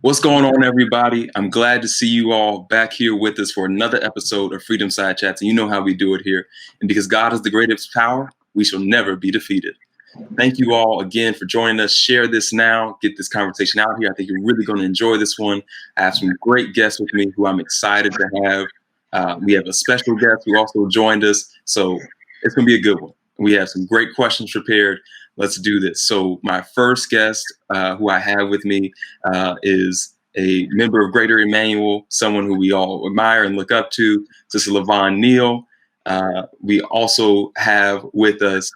What's going on, everybody? I'm glad to see you all back here with us for another episode of Freedom Side Chats. And you know how we do it here. And because God is the greatest power, we shall never be defeated. Thank you all again for joining us. Share this now. Get this conversation out here. I think you're really going to enjoy this one. I have some great guests with me who I'm excited to have. We have a special guest who also joined us. So it's going to be a good one. We have some great questions prepared. Let's do this. So my first guest who I have with me is a member of Greater Emanuel, someone who we all admire and look up to, Sister LaVon Neal. We also have with us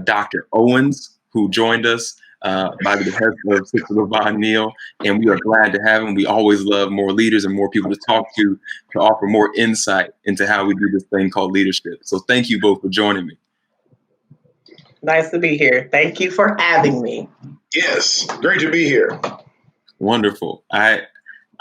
Dr. Owens, who joined us by the behest of Sister LaVon Neal, and we are glad to have him. We always love more leaders and more people to talk to offer more insight into how we do this thing called leadership. So thank you both for joining me. Nice to be here. Thank you for having me. Yes, great to be here. Wonderful. I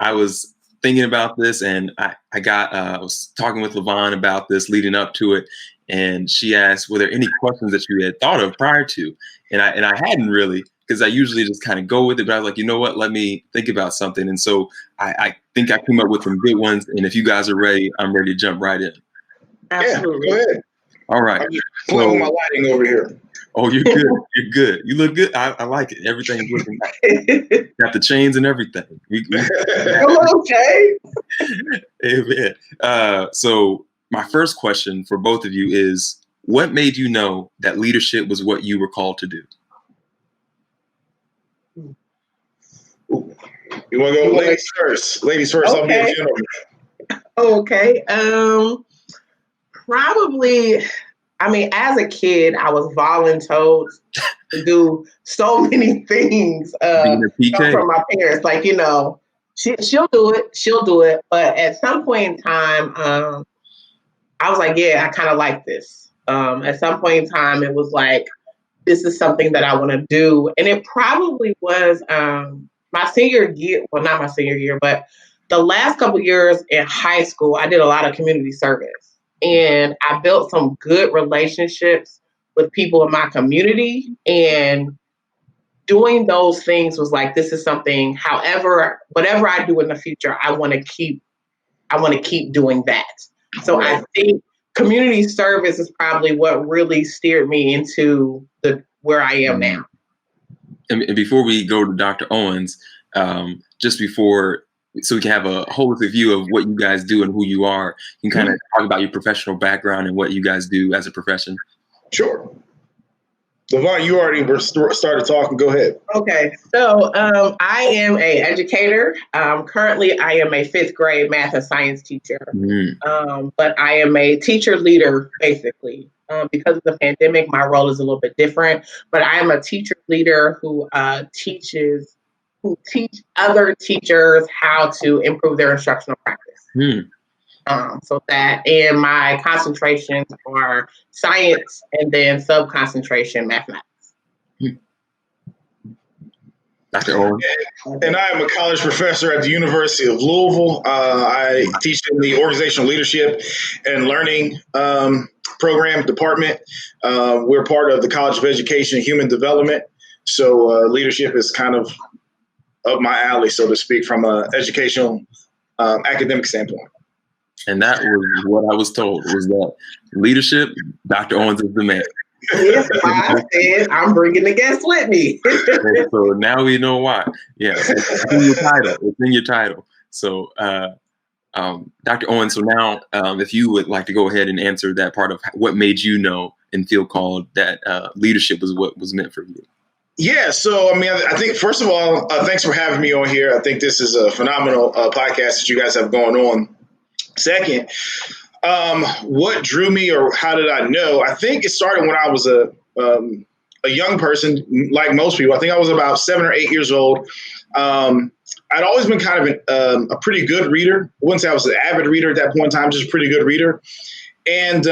was thinking about this, and I was talking with LaVon about this leading up to it, and she asked, were there any questions that you had thought of prior to? And I hadn't really, because I usually just kind of go with it, but I was like, you know what, let me think about something. And so I think I came up with some good ones, and if you guys are ready, I'm ready to jump right in. Absolutely. Yeah, go ahead. All right. I'm just playing with my lighting over here. Oh, you're good. You're good. You look good. I like it. Everything's looking nice. Got the chains and everything. Hello, Jay. Amen. So my first question for both of you is, what made you know that leadership was what you were called to do? Ooh. You want to go ladies first? Ladies first. Okay. I'll be a gentleman. Okay. Probably. I mean, as a kid, I was voluntold to do so many things from my parents. Like, you know, she'll do it. But at some point in time, I was like, yeah, I kind of like this. At some point in time, it was like, this is something that I want to do. And it probably was my senior year. Well, not my senior year, but the last couple years in high school, I did a lot of community service. And I built some good relationships with people in my community, and doing those things was like, this is something, whatever I do in the future, I want to keep doing that. So I think community service is probably what really steered me into where I am now. And before we go to Dr. Owens, so we can have a holistic view of what you guys do and who you are. You can kind of talk about your professional background and what you guys do as a profession. Sure. LaVon, you already started talking. Go ahead. Okay. So I am an educator. Currently, I am a 5th grade math and science teacher. But I am a teacher leader, basically. Because of the pandemic, my role is a little bit different. But I am a teacher leader who teach other teachers how to improve their instructional practice. So that, and my concentrations are science and then sub-concentration mathematics. Dr. Owen. And I am a college professor at the University of Louisville. I teach in the organizational leadership and learning program department. We're part of the College of Education and Human Development. So leadership is kind of up my alley, so to speak, from an educational academic standpoint. And that was what I was told, was that leadership, Dr. Owens is the man. Yes, I said I'm bringing the guests with me. So now we know why. Yeah, it's in your title. It's in your title. So, Dr. Owens, so now if you would like to go ahead and answer that part of what made you know and feel called that leadership was what was meant for you. Yeah, so I mean, I think first of all, thanks for having me on here. I think this is a phenomenal podcast that you guys have going on. Second, what drew me, or how did I know? I think it started when I was a young person, like most people. I think I was about 7 or 8 years old. I'd always been kind of a pretty good reader. I wouldn't say I was an avid reader at that point in time, just a pretty good reader. And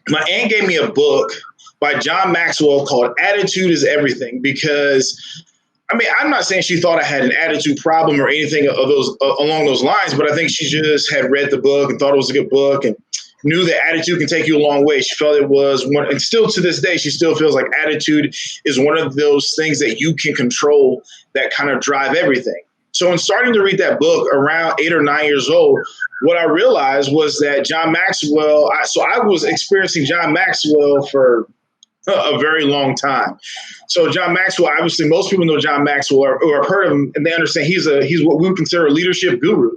my aunt gave me a book by John Maxwell called Attitude is Everything, because I mean, I'm not saying she thought I had an attitude problem or anything of those along those lines, but I think she just had read the book and thought it was a good book. And knew that attitude can take you a long way. She felt it was one, and still to this day, she still feels like attitude is one of those things that you can control that kind of drive everything. So in starting to read that book around 8 or 9 years old, what I realized was that John Maxwell, I was experiencing John Maxwell for a very long time. So John Maxwell, obviously most people know John Maxwell or have heard of him, and they understand he's what we would consider a leadership guru.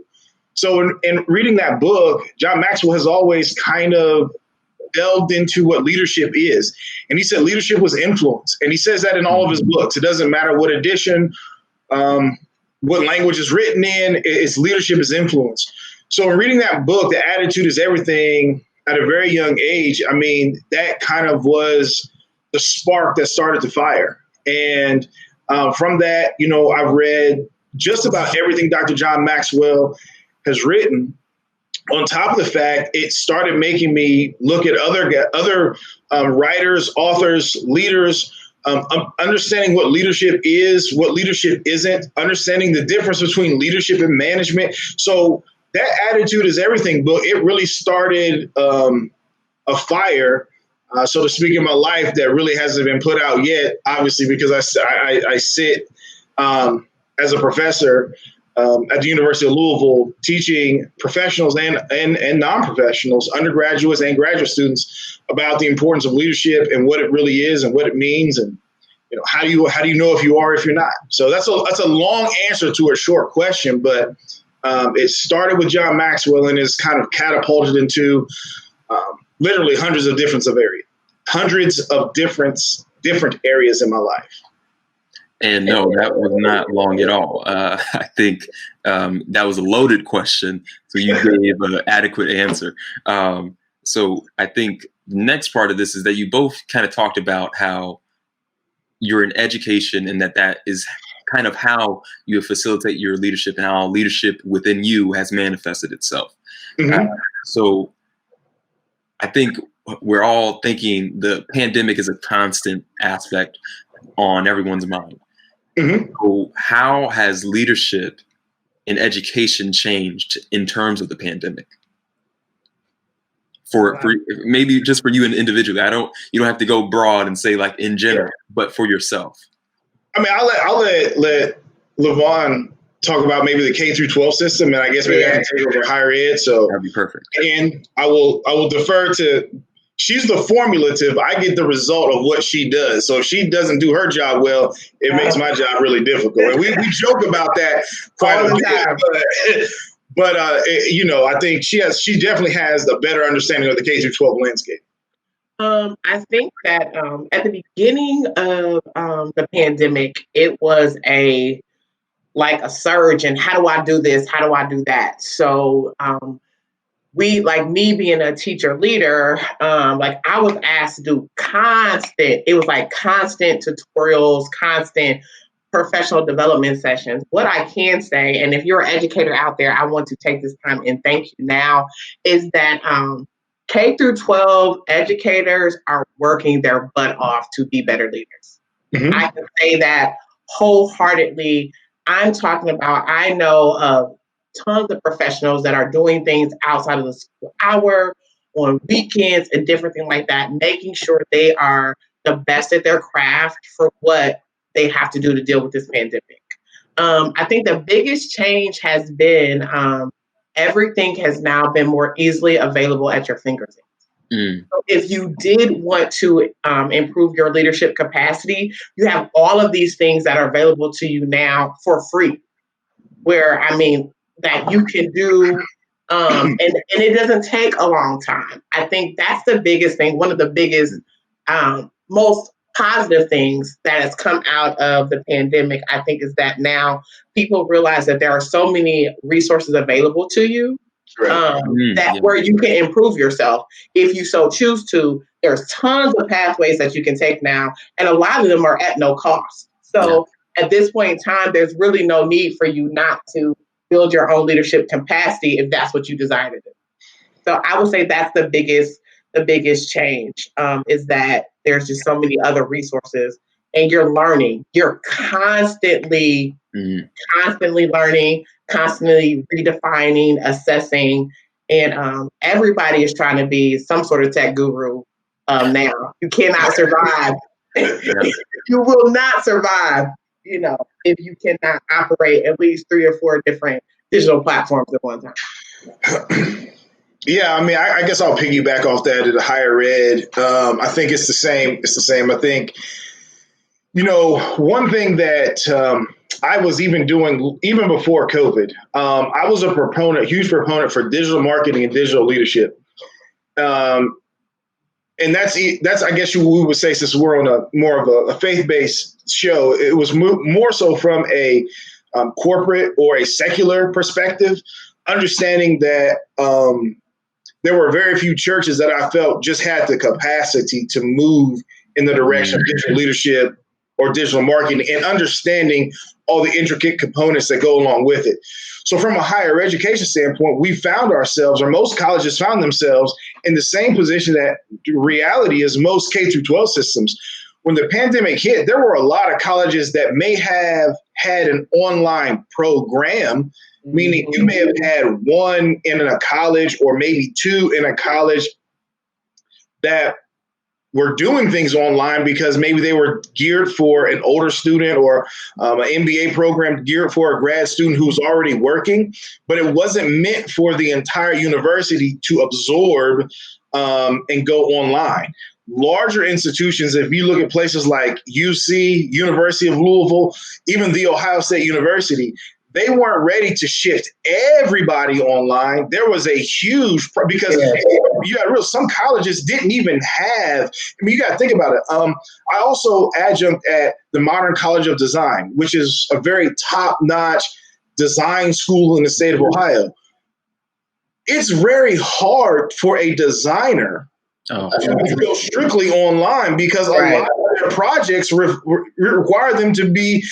So in reading that book, John Maxwell has always kind of delved into what leadership is. And he said leadership was influence. And he says that in all of his books. It doesn't matter what edition, what language is written in, it's leadership is influence. So in reading that book, The Attitude is Everything, at a very young age, I mean, that kind of was the spark that started the fire. And from that, you know, I've read just about everything Dr. John Maxwell has written. On top of the fact, it started making me look at other writers, authors, leaders, understanding what leadership is, what leadership isn't, understanding the difference between leadership and management. So that Attitude is Everything book, it really started a fire, so to speak, in my life that really hasn't been put out yet, obviously, because I sit as a professor at the University of Louisville, teaching professionals and non-professionals, undergraduates and graduate students, about the importance of leadership and what it really is and what it means, and you know how do you know if you are, if you're not. So that's a long answer to a short question, but it started with John Maxwell and is kind of catapulted into literally hundreds of different areas in my life. And no, that was not long at all. I think that was a loaded question, so you gave an adequate answer. So I think the next part of this is that you both kind of talked about how you're in education and that is kind of how you facilitate your leadership and how leadership within you has manifested itself. Mm-hmm. So I think we're all thinking the pandemic is a constant aspect on everyone's mind. Mm-hmm. So how has leadership in education changed in terms of the pandemic? For maybe just for you individually, you don't have to go broad and say like in general, but for yourself. I mean, I'll let LaVon talk about maybe the K through 12 system, and I guess maybe I can take over higher ed. So that'd be perfect. And I will defer to. She's the formulative. I get the result of what she does. So if she doesn't do her job well, it makes my job really difficult. And we joke about that quite a bit. But you know, I think she definitely has a better understanding of the K through 12 landscape. I think that at the beginning of the pandemic, it was a surge in how do I do this? How do I do that? So we, like me being a teacher leader, I was asked to do constant tutorials, constant professional development sessions. What I can say, and if you're an educator out there, I want to take this time and thank you now, is that K through 12 educators are working their butt off to be better leaders. Mm-hmm. I can say that wholeheartedly. I'm talking about, I know of tons of professionals that are doing things outside of the school hour, on weekends and different things like that, making sure they are the best at their craft for what they have to do to deal with this pandemic. I think the biggest change has been everything has now been more easily available at your fingertips. Mm. So if you did want to improve your leadership capacity, you have all of these things that are available to you now for free, that you can do, and it doesn't take a long time. I think that's the biggest thing. One of the biggest, most positive things that has come out of the pandemic, I think, is that now people realize that there are so many resources available to you. Where you can improve yourself if you so choose to. There's tons of pathways that you can take now, and a lot of them are at no cost. So at this point in time, there's really no need for you not to build your own leadership capacity if that's what you desire to do. So I would say that's the biggest change, is that there's just so many other resources, and you're learning. You're constantly learning, constantly redefining, assessing, And everybody is trying to be some sort of tech guru now. You cannot survive. You will not survive, if you cannot operate at least 3 or 4 different digital platforms at one time. Yeah, I mean, I guess I'll piggyback off that at a higher ed. I think it's the same. I think, one thing that I was even doing even before COVID, I was a huge proponent for digital marketing and digital leadership. And that's I guess we would say, since we're on a more of a faith-based show, it was more so from a corporate or a secular perspective, understanding that there were very few churches that I felt just had the capacity to move in the direction of digital leadership or digital marketing, and understanding all the intricate components that go along with it. So from a higher education standpoint, we found ourselves, or most colleges found themselves, in the same position that reality is most K-12 systems. When the pandemic hit, there were a lot of colleges that may have had an online program, meaning you may have had one in a college or maybe 2 in a college that were doing things online because maybe they were geared for an older student, or an MBA program geared for a grad student who's already working, but it wasn't meant for the entire university to absorb and go online. Larger institutions, if you look at places like UC, University of Louisville, even The Ohio State University, they weren't ready to shift everybody online. There was a huge, because you got some colleges didn't even have, you got to think about it. I also adjunct at the Modern College of Design, which is a very top-notch design school in the state of Ohio. It's very hard for a designer to go strictly online, because a lot of their projects require them to be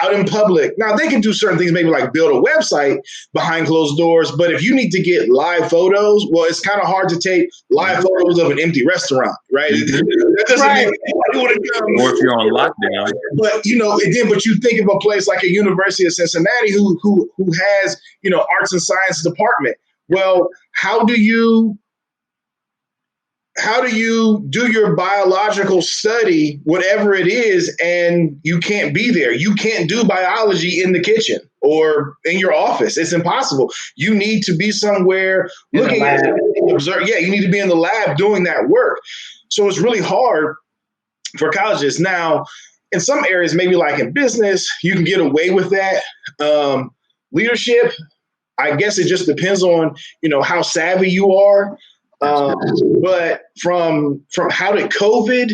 out in public. Now, they can do certain things, maybe like build a website behind closed doors, but if you need to get live photos, well, it's kind of hard to take live photos of an empty restaurant, right? That doesn't mean anybody want to come. Or if you're on lockdown. But, but you think of a place like a University of Cincinnati who has, arts and science department. Well, how do you do your biological study, whatever it is, and you can't be there? You can't do biology in the kitchen or in your office. It's impossible. You need to be somewhere looking at it, observe. Yeah, you need to be in the lab doing that work. So it's really hard for colleges. Now, in some areas, maybe like in business, you can get away with that. Leadership, I guess it just depends on, how savvy you are. But from how did COVID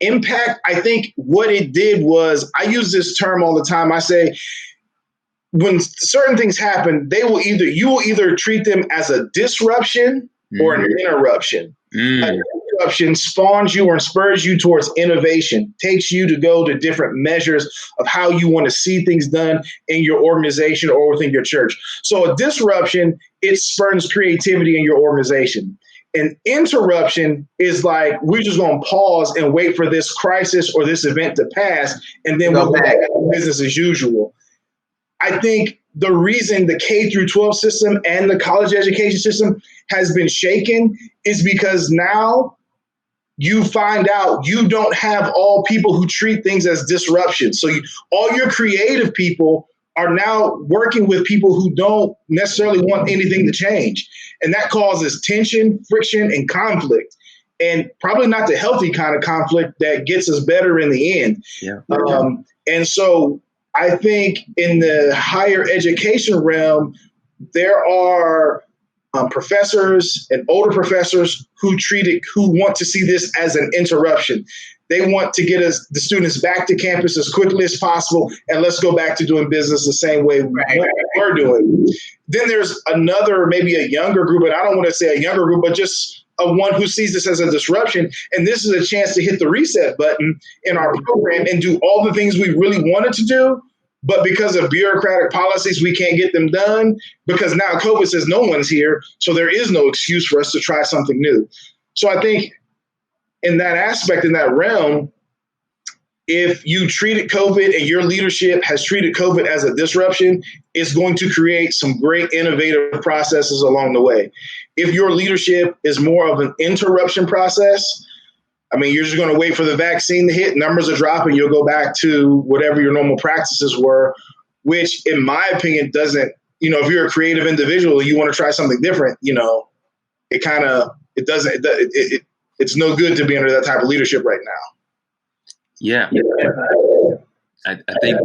impact? I think what it did was, I use this term all the time. I say, when certain things happen, you will either treat them as a disruption or an interruption. A disruption spawns you or spurs you towards innovation, takes you to go to different measures of how you want to see things done in your organization or within your church. So a disruption, it spurs creativity in your organization. An interruption is like, we're just going to pause and wait for this crisis or this event to pass, and then we'll go back to business as usual. I think the reason the K-12 system and the college education system has been shaken is because now you find out you don't have all people who treat things as disruptions. So all your creative people are now working with people who don't necessarily want anything to change. And that causes tension, friction, and conflict. And probably not the healthy kind of conflict that gets us better in the end. Yeah. And so I think in the higher education realm, there are professors and older professors who want to see this as an interruption. They want to get the students back to campus as quickly as possible, and let's go back to doing business the same way we're doing. Then there's another, maybe a younger group, and I don't want to say a younger group, but just one who sees this as a disruption. And this is a chance to hit the reset button in our program and do all the things we really wanted to do. But because of bureaucratic policies, we can't get them done, because now COVID says no one's here. So there is no excuse for us to try something new. So I think in that aspect, in that realm, if you treated COVID and your leadership has treated COVID as a disruption, it's going to create some great innovative processes along the way. If your leadership is more of an interruption process, I mean, you're just going to wait for the vaccine to hit, numbers are dropping, you'll go back to whatever your normal practices were, which in my opinion doesn't, if you're a creative individual, you want to try something different, it's no good to be under that type of leadership right now. Yeah. I think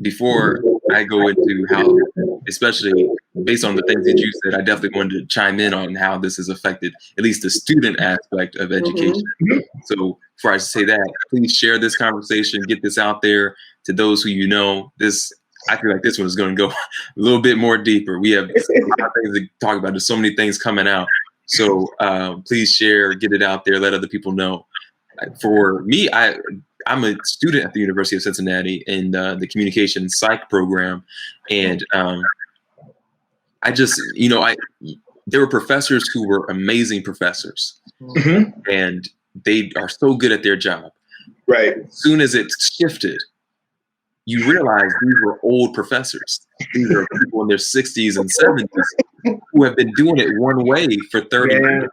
before I go into how, especially based on the things that you said, I definitely wanted to chime in on how this has affected at least the student aspect of education. Mm-hmm. So before I say that, please share this conversation, get this out there to those who I feel like this one is going to go a little bit more deeper. We have a lot of things to talk about. There's so many things coming out. So please share, get it out there, let other people know. For me, I'm a student at the University of Cincinnati in the communication psych program. And I just, there were professors who were amazing professors. Mm-hmm. And they are so good at their job. Right. As soon as it shifted, you realize these were old professors. These are people in their 60s and 70s who have been doing it one way for 30 years.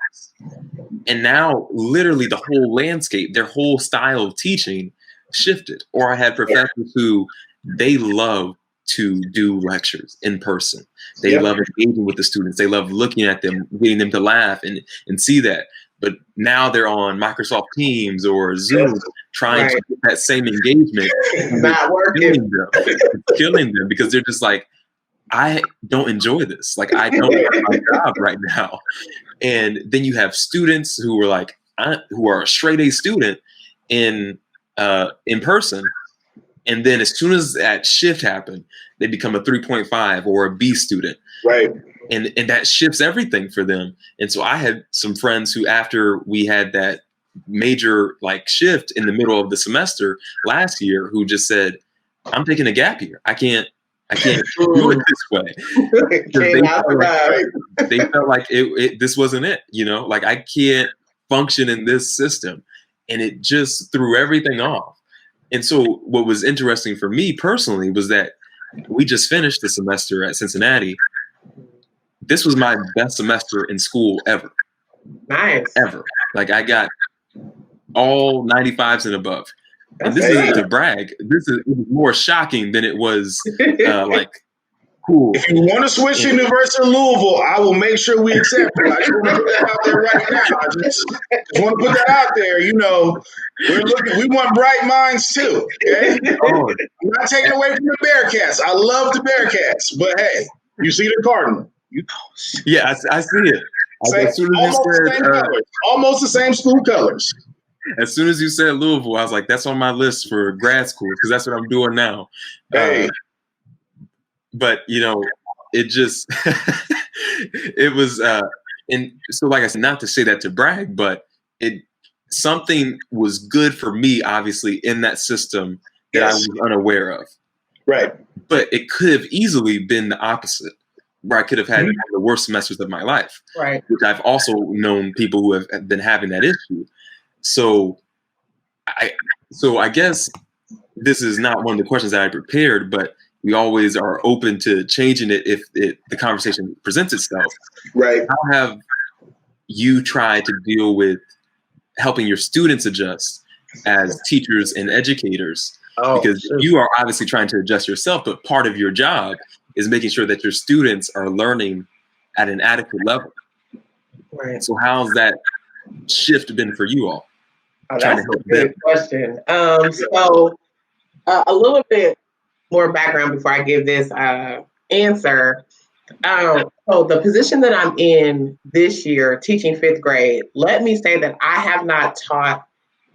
And now literally the whole landscape, their whole style of teaching shifted. Or I had professors who they love to do lectures in person. They love engaging with the students. They love looking at them, getting them to laugh and see that. But now they're on Microsoft Teams or Zoom trying to get that same engagement. Not working. It's killing them because they're just like, I don't enjoy this. Like, I don't have my job right now. And then you have students who are a straight A student in person. And then as soon as that shift happened, they become a 3.5 or a B student. Right. And that shifts everything for them. And so I had some friends who, after we had that major shift in the middle of the semester last year, who just said, I'm taking a gap year. I can't do it this way. They felt like this wasn't it, I can't function in this system. And it just threw everything off. And so what was interesting for me personally was that we just finished the semester at Cincinnati. This was my best semester in school ever. Nice. Ever. I got all 95s and above. And this isn't to brag. It was more shocking than it was cool. If you want to switch to University of Louisville, I will make sure we accept you. I just want to put that out there right now. I just want to put that out there. We want bright minds too. Okay? I'm not taking away from the Bearcats. I love the Bearcats, but hey, you see the Cardinal. Yeah, I see it. Almost the same school colors. As soon as you said Louisville, I was like, that's on my list for grad school because that's what I'm doing now. Hey. But, it just, it was, and so like I said, not to say that to brag, but something was good for me, obviously, in that system that I was unaware of. Right. But it could have easily been the opposite, where I could have had one of the worst semesters of my life. Right. Which I've also known people who have been having that issue. So I guess this is not one of the questions that I prepared, but we always are open to changing it if the conversation presents itself. Right. How have you tried to deal with helping your students adjust as teachers and educators? Because you are obviously trying to adjust yourself, but part of your job is making sure that your students are learning at an adequate level. Right. So how's that shift been for you all? That's a good question. So a little bit more background before I give this answer. So the position that I'm in this year, teaching 5th grade, let me say that I have not taught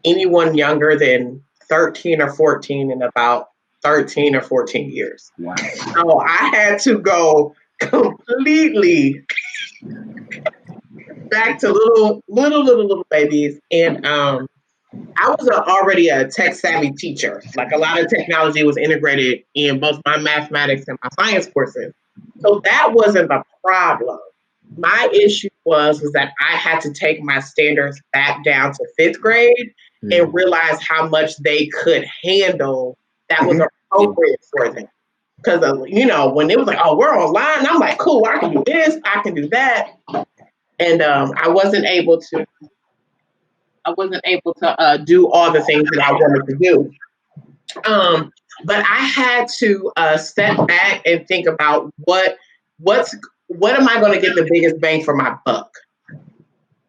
anyone younger than 13 or 14 in about 13 or 14 years. Wow. So I had to go completely back to little babies. And I was already a tech savvy teacher. A lot of technology was integrated in both my mathematics and my science courses. So that wasn't the problem. My issue was that I had to take my standards back down to 5th grade and realize how much they could handle that was appropriate for them. Because, when it was like, oh, we're online, I'm like, cool, I can do this, I can do that. And I wasn't able to do all the things that I wanted to do. But I had to step back and think about what am I going to get the biggest bang for my buck?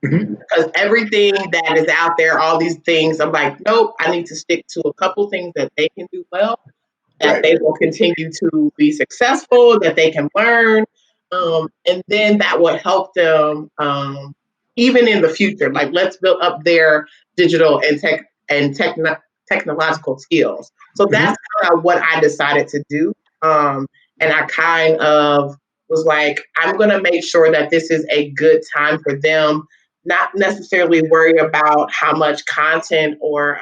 Because everything that is out there, all these things, I'm like, nope, I need to stick to a couple things that they can do well, that they will continue to be successful, that they can learn. And then that will help them even in the future. Like, let's build up their digital and technological skills. So that's kind of what I decided to do. And I kind of was like, I'm going to make sure that this is a good time for them, not necessarily worry about how much content or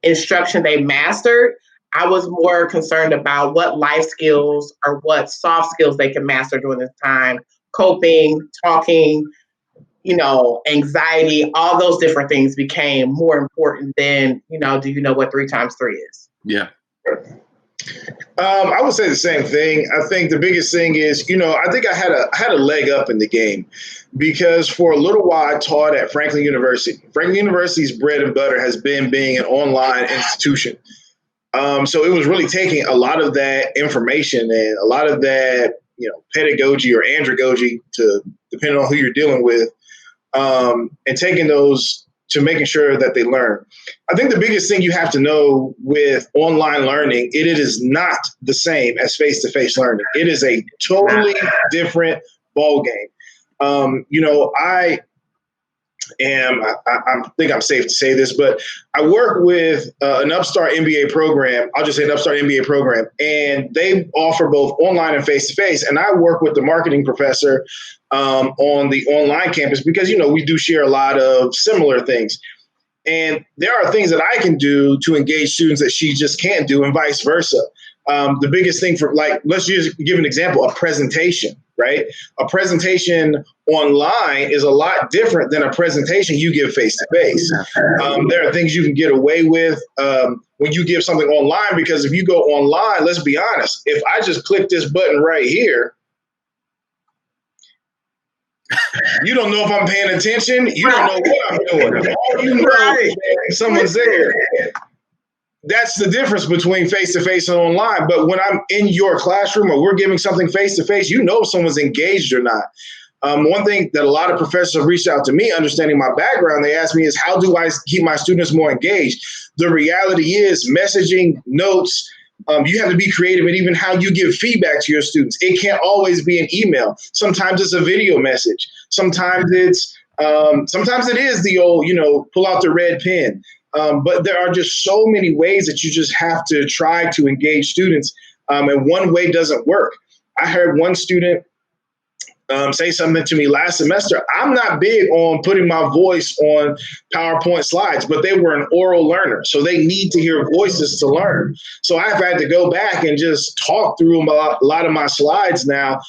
instruction they mastered. I was more concerned about what life skills or what soft skills they can master during this time, coping, talking, anxiety, all those different things became more important than, do you know what 3 times 3 is? Yeah. I would say the same thing. I think the biggest thing is, I think I had a leg up in the game because for a little while I taught at Franklin University. Franklin University's bread and butter has been being an online institution. So it was really taking a lot of that information and a lot of that, pedagogy or andragogy, to depending on who you're dealing with, and taking those to making sure that they learn. I think the biggest thing you have to know with online learning, it is not the same as face-to-face learning. It is a totally different ballgame. I think I'm safe to say this, but I work with an upstart MBA program. I'll just say an upstart MBA program, and they offer both online and face-to-face. And I work with the marketing professor on the online campus because, we do share a lot of similar things. And there are things that I can do to engage students that she just can't do, and vice versa. The biggest thing for, let's just give an example, a presentation, right? A presentation online is a lot different than a presentation you give face-to-face. There are things you can get away with when you give something online, because if you go online, let's be honest, if I just click this button right here, you don't know if I'm paying attention. You don't know what I'm doing. All you know is that someone's there. That's the difference between face-to-face and online. But when I'm in your classroom or we're giving something face-to-face, you know if someone's engaged or not. One thing that a lot of professors have reached out to me, understanding my background, they ask me is, how do I keep my students more engaged? The reality is messaging, notes, you have to be creative in even how you give feedback to your students. It can't always be an email. Sometimes it's a video message. Sometimes it is the old, pull out the red pen. But there are just so many ways that you just have to try to engage students. And one way doesn't work. I heard one student say something to me last semester. I'm not big on putting my voice on PowerPoint slides, but they were an oral learner. So they need to hear voices to learn. So I've had to go back and just talk through a lot of my slides now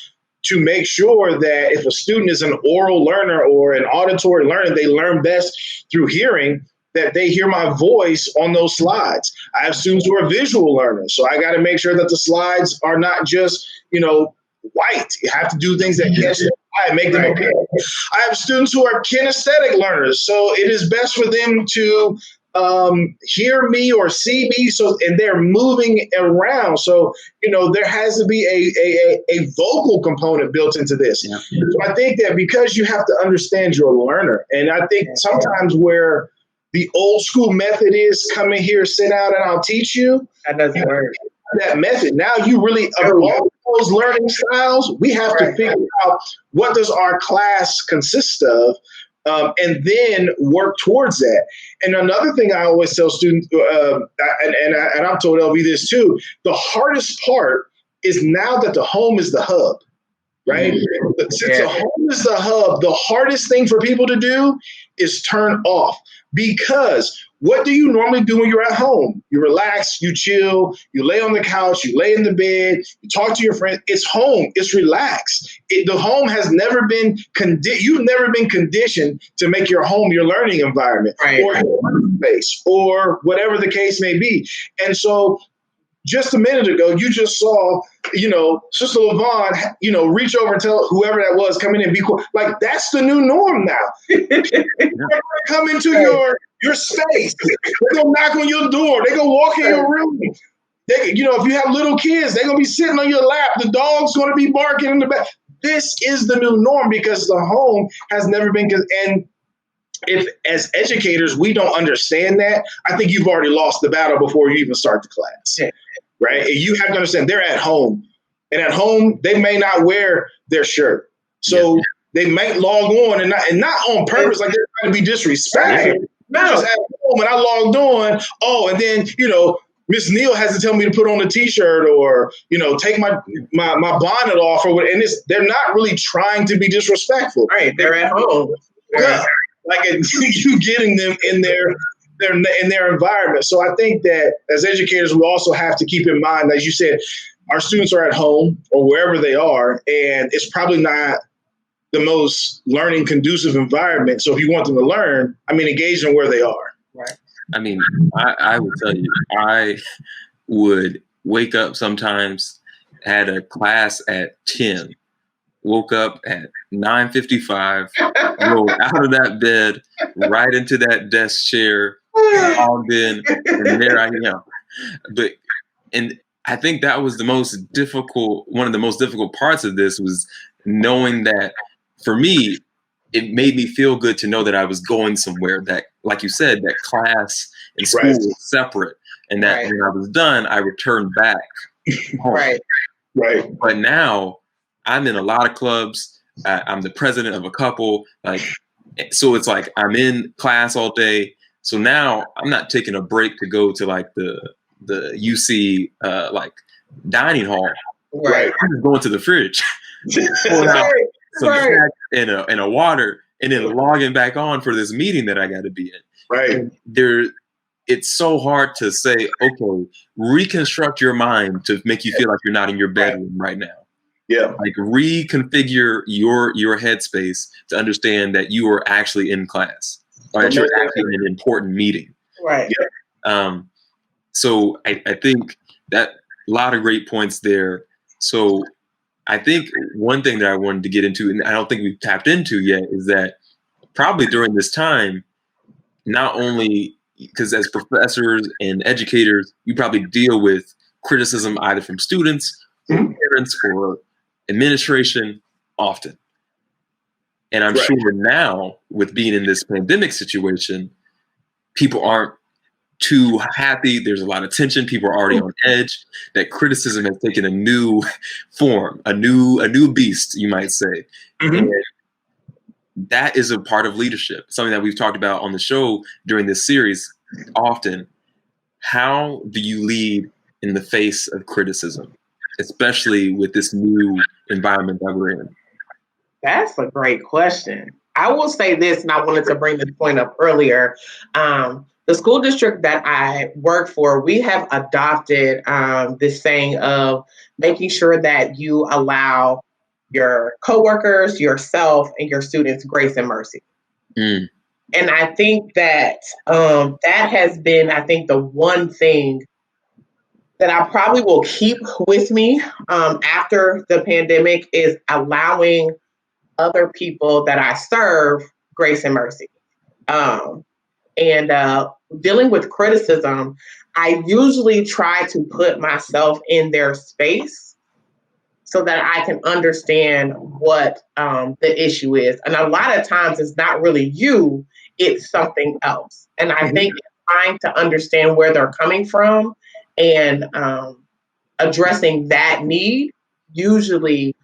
to make sure that if a student is an oral learner or an auditory learner, they learn best through hearing, that they hear my voice on those slides. I have students who are visual learners. So I got to make sure that the slides are not just, white. You have to do things that catch their eye and make them appear. I have students who are kinesthetic learners. So it is best for them to hear me or see me, and they're moving around. So, there has to be a vocal component built into this. Yeah. So I think that because you have to understand your learner, and I think sometimes where the old school method is come in here, sit down, and I'll teach you. That doesn't work. That method. Now you really, of all those learning styles, we have to figure out what does our class consist of, and then work towards that. And another thing I always tell students, and I've told LV this too, the hardest part is now that the home is the hub, right? Since the home is the hub, the hardest thing for people to do is turn off, because what do you normally do when you're at home? You relax, you chill, you lay on the couch, you lay in the bed, you talk to your friends. It's home. It's relaxed. The home has never been you've never been conditioned to make your home your learning environment, right, or your workspace, or whatever the case may be. And so just a minute ago, you just saw, Sister LaVon, reach over and tell whoever that was, come in and be cool. Like, that's the new norm now. Come into your space. They're going to knock on your door. They're going to walk in your room. If you have little kids, they're going to be sitting on your lap. The dog's going to be barking in the back. This is the new norm because the home has never been. And if, as educators, we don't understand that, I think you've already lost the battle before you even start the class. Yeah. Right? And you have to understand they're at home. And at home, they may not wear their shirt. So they might log on and not on purpose, like they're trying to be disrespectful. No. Just at home, and I logged on. Oh, and then, Miss Neal has to tell me to put on a T-shirt or, take my bonnet off or what. And they're not really trying to be disrespectful. Right. They're at home. Yeah. Like you getting them in their environment. So I think that as educators, we also have to keep in mind, as you said, our students are at home or wherever they are, and it's probably not the most learning conducive environment. So if you want them to learn, engage them where they are. Right. I would tell you, I would wake up sometimes, had a class at 10, woke up at 9:55, rolled out of that bed, right into that desk chair, logged in, and there I am. And I think that was one of the most difficult parts of this was knowing that for me, it made me feel good to know that I was going somewhere that, like you said, that class and school was separate, and that when I was done, I returned back home. Right. But now I'm in a lot of clubs. I'm the president of a couple. So it's like I'm in class all day. So now I'm not taking a break to go to like the UC dining hall. Right. I'm just going to the fridge, pulling out some snacks and a water, and then logging back on for this meeting that I got to be in. Right. It's so hard to say, okay, reconstruct your mind to make you feel like you're not in your bedroom right now. Yeah. Like reconfigure your headspace to understand that you are actually in class or that you're actually in an important meeting. Right. Yeah. So I think that a lot of great points there. So I think one thing that I wanted to get into, and I don't think we've tapped into yet, is that probably during this time, not only because as professors and educators, you probably deal with criticism either from students, or parents, or administration often. And I'm sure now, with being in this pandemic situation, people aren't too happy. There's a lot of tension. People are already on edge. That criticism has taken a new form, a new beast, you might say. And that is a part of leadership, something that we've talked about on the show during this series often. How do you lead in the face of criticism, especially with this new environment that we're in? That's a great question. I will say this, and I wanted to bring this point up earlier. The school district that I work for, we have adopted this saying of making sure that you allow your coworkers, yourself, and your students grace and mercy. And I think that that has been, I think, the one thing that I probably will keep with me after the pandemic is allowing other people that I serve grace and mercy. And dealing with criticism, I usually try to put myself in their space so that I can understand what the issue is. And a lot of times it's not really you, it's something else. And I think trying to understand where they're coming from and addressing that need usually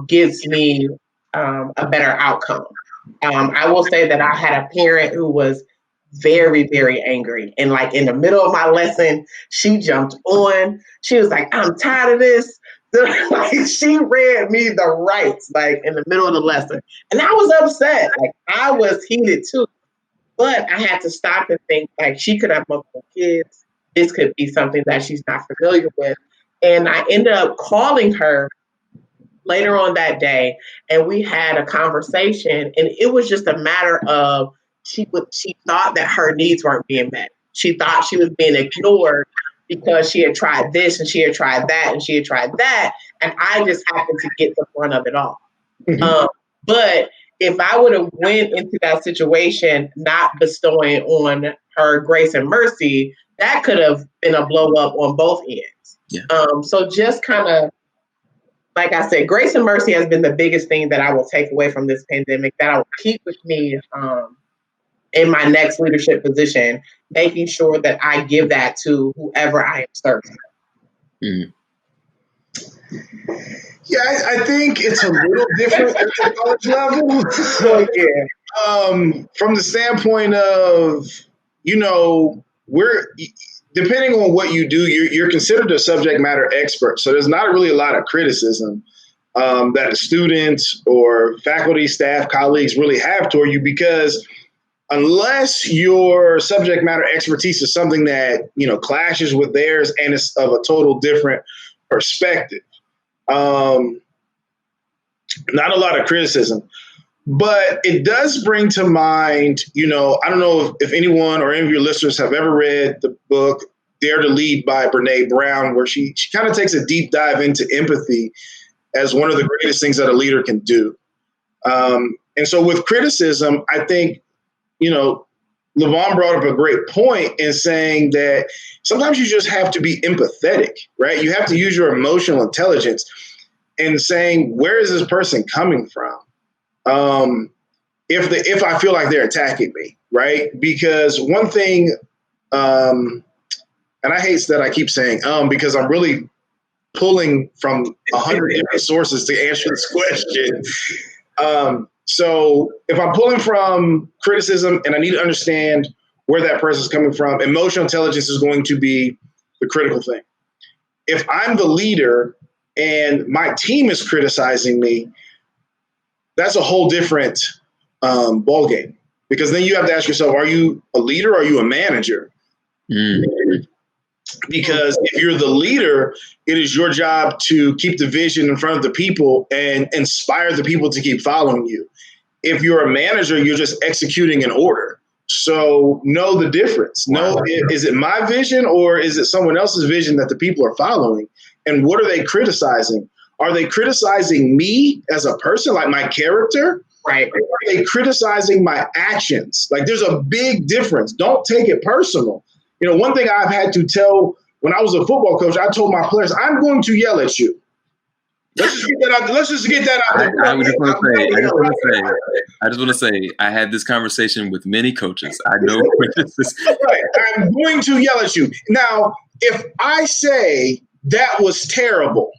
gives me a better outcome. I will say that I had a parent who was very, very angry. And like in the middle of my lesson, she jumped on. She was like, I'm tired of this. Like she read me the rights, like in the middle of the lesson. And I was upset. Like I was heated too. But I had to stop and think, like, she could have multiple kids. This could be something that she's not familiar with. And I ended up calling her later on that day, and we had a conversation, and it was just a matter of she thought that her needs weren't being met. She thought she was being ignored because she had tried this and she had tried that and she had tried that, and I just happened to get the brunt of it all. Mm-hmm. But if I would have went into that situation not bestowing on her grace and mercy, that could have been a blow up on both ends. Yeah. So just kind of, like I said, grace and mercy has been the biggest thing that I will take away from this pandemic, that I will keep with me in my next leadership position, making sure that I give that to whoever I am serving. Mm-hmm. Yeah, I think it's a little different at the college level. So, yeah. From the standpoint of, depending on what you do, you're considered a subject matter expert. So there's not really a lot of criticism that the students or faculty, staff, colleagues really have toward you, because unless your subject matter expertise is something that, clashes with theirs and is of a total different perspective, not a lot of criticism. But it does bring to mind, I don't know if anyone or any of your listeners have ever read the book Dare to Lead by Brené Brown, where she kind of takes a deep dive into empathy as one of the greatest things that a leader can do. And so with criticism, I think, LaVon brought up a great point in saying that sometimes you just have to be empathetic, right? You have to use your emotional intelligence in saying, where is this person coming from? If I feel like they're attacking me, right? Because one thing, and I hate that I keep saying, because I'm really pulling from 100 different sources to answer this question. So if I'm pulling from criticism and I need to understand where that person's coming from, emotional intelligence is going to be the critical thing. If I'm the leader and my team is criticizing me, that's a whole different ballgame, because then you have to ask yourself, are you a leader or are you a manager? Mm. Because if you're the leader, it is your job to keep the vision in front of the people and inspire the people to keep following you. If you're a manager, you're just executing an order. So know the difference. Know, is it my vision or is it someone else's vision that the people are following? And what are they criticizing? Are they criticizing me as a person, like my character? Right. Or are they criticizing my actions? Like, there's a big difference. Don't take it personal. One thing I've had to tell when I was a football coach, I told my players, I'm going to yell at you. Let's just get that out. I just want to say, I had this conversation with many coaches. I know this is. Right. I'm going to yell at you. Now, if I say that was terrible,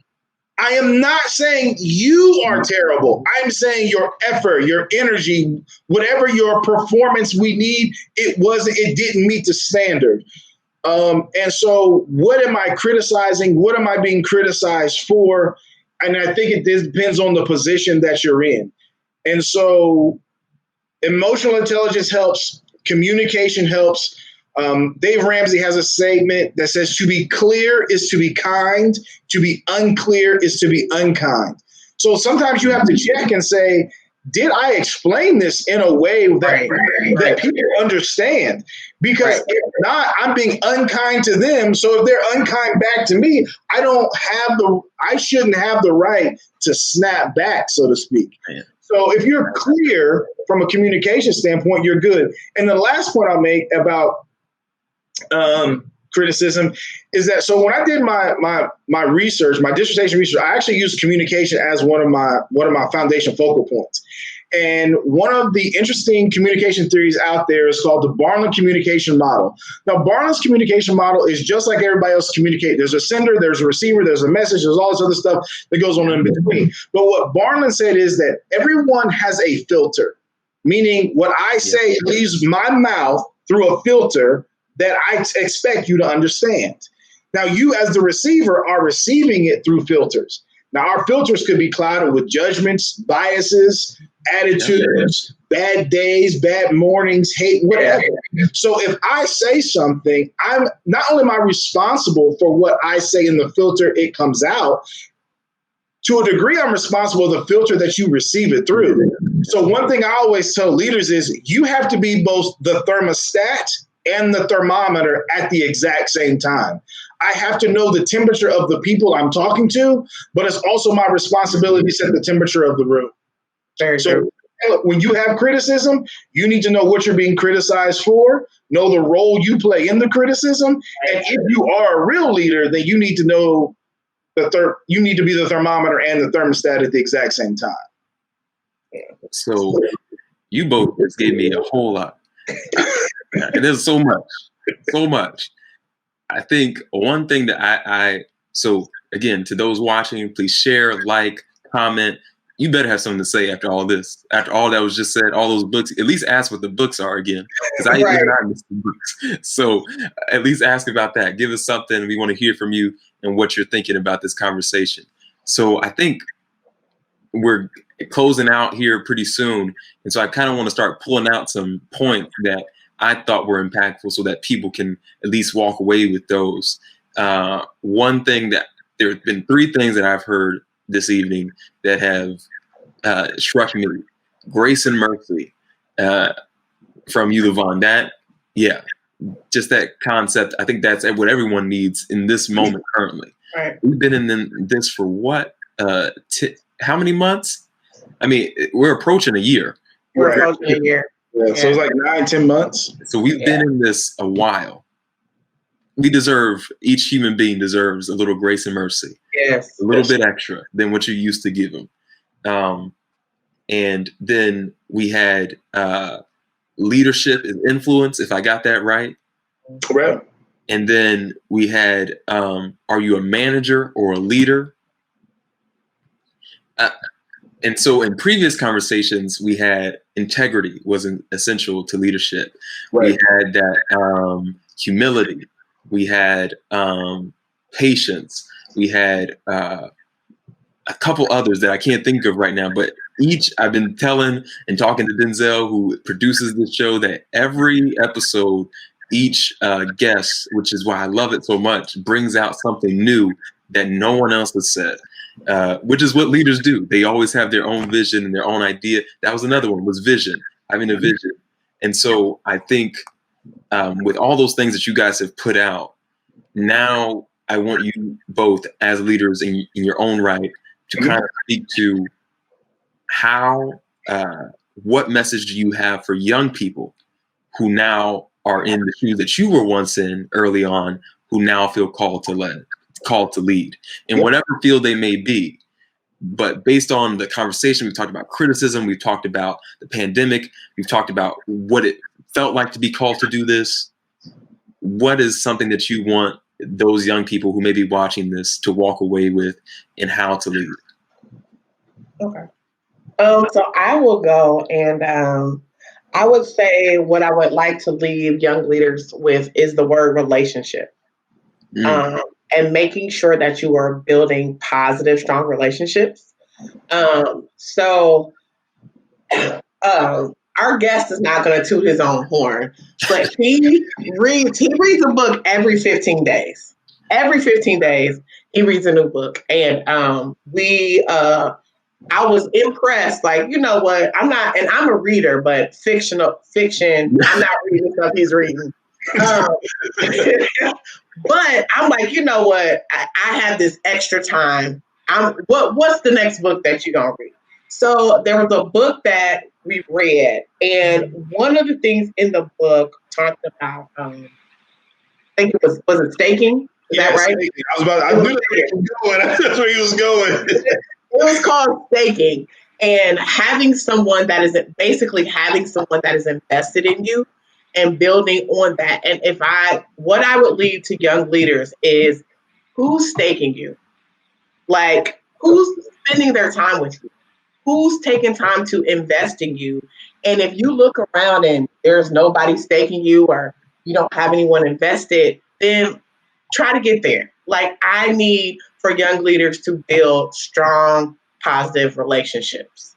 I am not saying you are terrible. I'm saying your effort, your energy, whatever your performance we need, it didn't meet the standard. And so what am I criticizing? What am I being criticized for? And I think it depends on the position that you're in. And so emotional intelligence helps. Communication helps. Dave Ramsey has a statement that says, to be clear is to be kind. To be unclear is to be unkind. So sometimes you have to check and say, did I explain this in a way that people understand? Because if not, I'm being unkind to them. So if they're unkind back to me, I shouldn't have the right to snap back, so to speak. Man. So if you're clear from a communication standpoint, you're good. And the last point I'll make about criticism is that, so when I did my research, my dissertation research, I actually used communication as one of my foundation focal points. And one of the interesting communication theories out there is called the Barnum communication model. Now, Barnum's communication model is just like everybody else communicate. There's a sender, there's a receiver, there's a message, there's all this other stuff that goes on in between. But what Barnum said is that everyone has a filter, meaning what I say leaves my mouth through a filter that I expect you to understand. Now, you as the receiver are receiving it through filters. Now, our filters could be clouded with judgments, biases, attitudes, bad days, bad mornings, hate, whatever. So if I say something, I'm not only am I responsible for what I say in the filter, it comes out. To a degree, I'm responsible for the filter that you receive it through. So one thing I always tell leaders is you have to be both the thermostat and the thermometer at the exact same time. I have to know the temperature of the people I'm talking to, but it's also my responsibility to set the temperature of the room. So when you have criticism, you need to know what you're being criticized for, know the role you play in the criticism. And if you are a real leader, then you need to know you need to be the thermometer and the thermostat at the exact same time. So you both just gave me a whole lot. And there's so much. I think one thing that so again, to those watching, please share, like, comment. You better have something to say after all this. After all that was just said, all those books, at least ask what the books are again. Because I missed the books. So at least ask about that. Give us something. We want to hear from you and what you're thinking about this conversation. So I think we're closing out here pretty soon. And so I kind of want to start pulling out some points that I thought were impactful so that people can at least walk away with those. One thing that there have been 3 things that I've heard this evening that have struck me. Grace and mercy from you, Levon. Just that concept. I think that's what everyone needs in this moment currently. Right. We've been in this for what? How many months? I mean, we're approaching a year. We're approaching a year. Yeah, so it's like 9-10 months. So we've been in this a while. Each human being deserves a little grace and mercy. Yes. A little bit extra than what you used to give them. And then we had leadership and influence, if I got that right. Right. And then we had, are you a manager or a leader? And so in previous conversations, we had integrity wasn't essential to leadership. Right. We had that humility. We had patience. We had a couple others that I can't think of right now, but each I've been telling and talking to Denzel, who produces this show, that every episode, each guest, which is why I love it so much, brings out something new that no one else has said, which is what leaders do. They always have their own vision and their own idea. That was another one, was vision, having a vision. And so I think with all those things that you guys have put out, now I want you both as leaders in your own right to kind of speak to how, what message do you have for young people who now are in the shoes that you were once in early on, who now feel called to lead in whatever field they may be. But based on the conversation, we've talked about criticism, we've talked about the pandemic, we've talked about what it felt like to be called to do this. What is something that you want those young people who may be watching this to walk away with and how to lead? Okay. So I will go, and I would say what I would like to leave young leaders with is the word relationship. And making sure that you are building positive, strong relationships. So our guest is not going to toot his own horn, but he reads a book every 15 days. Every 15 days, he reads a new book. And I was impressed. Like, you know what? I'm a reader, but fiction, I'm not reading stuff he's reading. But I'm like, you know what? I have this extra time. What's the next book that you're gonna read? So there was a book that we read, and one of the things in the book talked about, I think it was it staking? Is that right? Staking. I knew that's where he was going. It was called staking, and having someone that is invested in you and building on that. And what I would leave to young leaders is, who's staking you? Like, who's spending their time with you? Who's taking time to invest in you? And if you look around and there's nobody staking you, or you don't have anyone invested, then try to get there. Like, I need for young leaders to build strong, positive relationships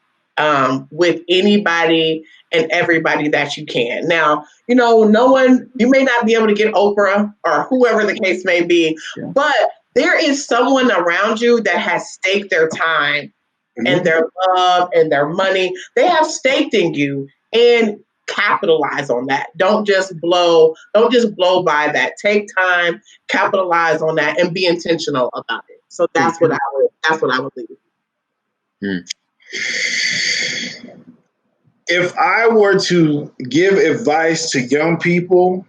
with anybody and everybody that you can. Now, you may not be able to get Oprah or whoever the case may be, but there is someone around you that has staked their time and their love and their money. They have staked in you, and capitalize on that. Don't just blow by that. Take time, capitalize on that, and be intentional about it. So that's what I would leave. If I were to give advice to young people,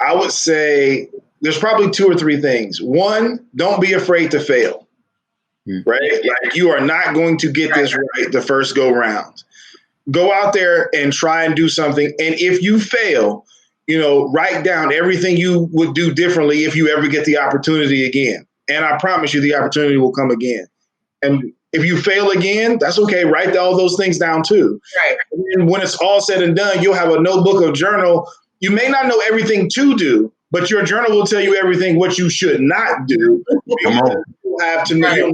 I would say there's probably 2 or 3 things. One, don't be afraid to fail, right? Like, you are not going to get this right the first go round. Go out there and try and do something. And if you fail, write down everything you would do differently if you ever get the opportunity again. And I promise you the opportunity will come again. And if you fail again, that's okay. Write all those things down too. Right. And when it's all said and done, you'll have a notebook or journal. You may not know everything to do, but your journal will tell you everything what you should not do. You have to know.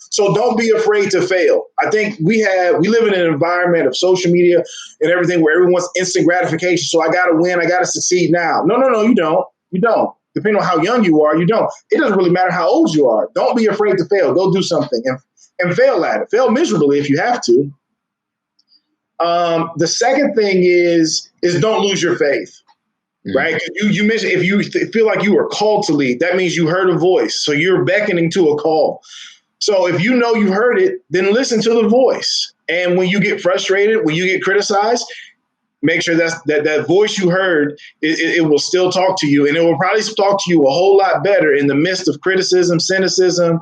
So don't be afraid to fail. I think we live in an environment of social media and everything where everyone wants instant gratification. So I got to win. I got to succeed now. No, you don't. You don't. Depending on how young you are, you don't. It doesn't really matter how old you are. Don't be afraid to fail. Go do something and fail at it. Fail miserably if you have to. The second thing is don't lose your faith. Right? You mentioned if you feel like you are called to lead, that means you heard a voice. So you're beckoning to a call. So if you know you heard it, then listen to the voice. And when you get frustrated, when you get criticized, make sure that voice you heard, it will still talk to you. And it will probably talk to you a whole lot better in the midst of criticism, cynicism,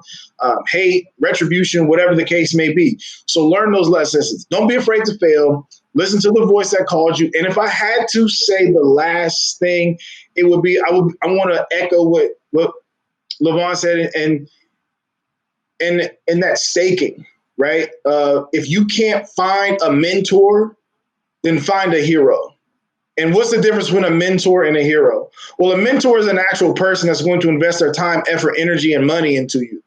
hate, retribution, whatever the case may be. So learn those lessons. Don't be afraid to fail. Listen to the voice that called you. And if I had to say the last thing, it would be, I want to echo what LaVon said and that staking, right? If you can't find a mentor, then find a hero. And what's the difference between a mentor and a hero? Well, a mentor is an actual person that's going to invest their time, effort, energy, and money into you.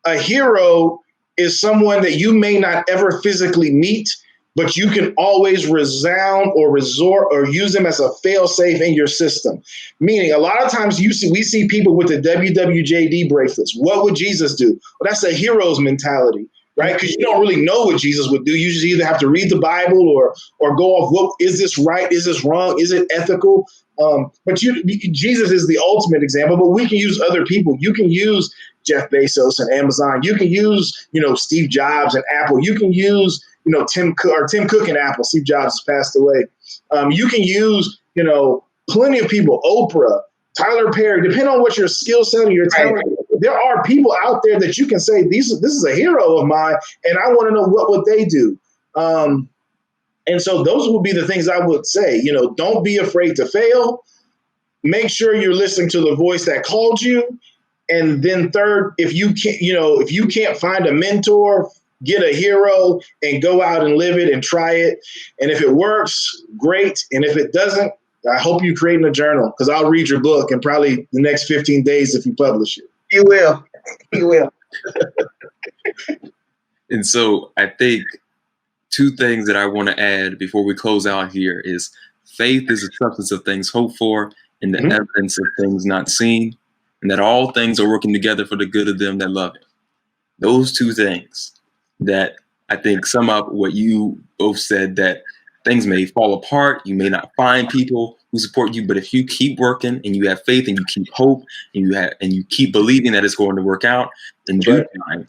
A hero is someone that you may not ever physically meet, but you can always resound or resort or use them as a fail-safe in your system. Meaning, a lot of times we see people with the WWJD bracelets. What would Jesus do? Well, that's a hero's mentality, right? Because you don't really know what Jesus would do. You just either have to read the Bible or go off, is this right? Is this wrong? Is it ethical? But Jesus is the ultimate example, but we can use other people. You can use Jeff Bezos and Amazon. You can use, Steve Jobs and Apple. You can use, Tim Cook and Apple. Steve Jobs passed away. You can use, plenty of people, Oprah, Tyler Perry, depending on what your skill set and your talent. There are people out there that you can say, this is a hero of mine, and I want to know what would they do. And so those would be the things I would say. Don't be afraid to fail. Make sure you're listening to the voice that called you. And then third, if you can't find a mentor, get a hero and go out and live it and try it. And if it works, great. And if it doesn't, I hope you're creating a journal, because I'll read your book in probably the next 15 days if you publish it. You will. You will. And so I think 2 things that I want to add before we close out here is faith is the substance of things hoped for and the evidence of things not seen, and that all things are working together for the good of them that love it. Those 2 things that I think sum up what you both said, that things may fall apart. You may not find people who support you, but if you keep working and you have faith and you keep hope and you keep believing that it's going to work out, in due time,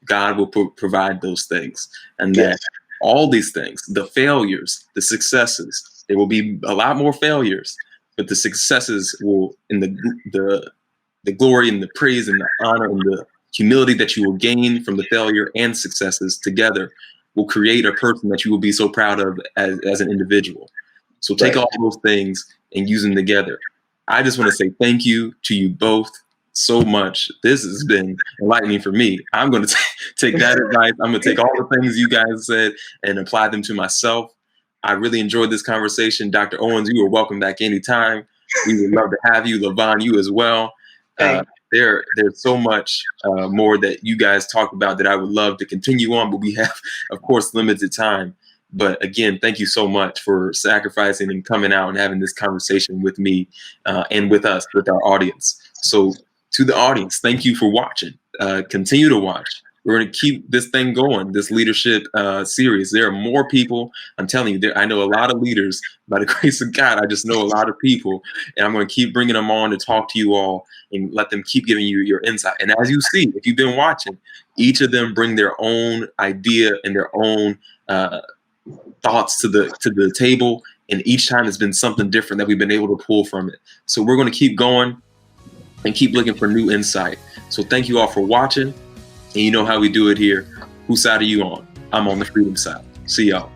God will provide those things. And that all these things, the failures, the successes, there will be a lot more failures, but the successes will, in the glory and the praise and the honor and the humility that you will gain from the failure and successes together will create a person that you will be so proud of as an individual. So take all those things and use them together. I just want to say thank you to you both so much. This has been enlightening for me. I'm going to take that advice. I'm going to take all the things you guys said and apply them to myself. I really enjoyed this conversation. Dr. Owens, you are welcome back anytime. We would love to have you. LaVon, you as well. there's so much more that you guys talk about that I would love to continue on, but we have, of course, limited time. But again, thank you so much for sacrificing and coming out and having this conversation with me and with us, with our audience. So to the audience, thank you for watching. Continue to watch. We're going to keep this thing going, this leadership series. There are more people. I'm telling you, I know a lot of leaders. By the grace of God, I just know a lot of people. And I'm going to keep bringing them on to talk to you all and let them keep giving you your insight. And as you see, if you've been watching, each of them bring their own idea and their own thoughts to the table. And each time it's been something different that we've been able to pull from it. So we're going to keep going and keep looking for new insight. So thank you all for watching. And you know how we do it here. Whose side are you on? I'm on the freedom side. See y'all.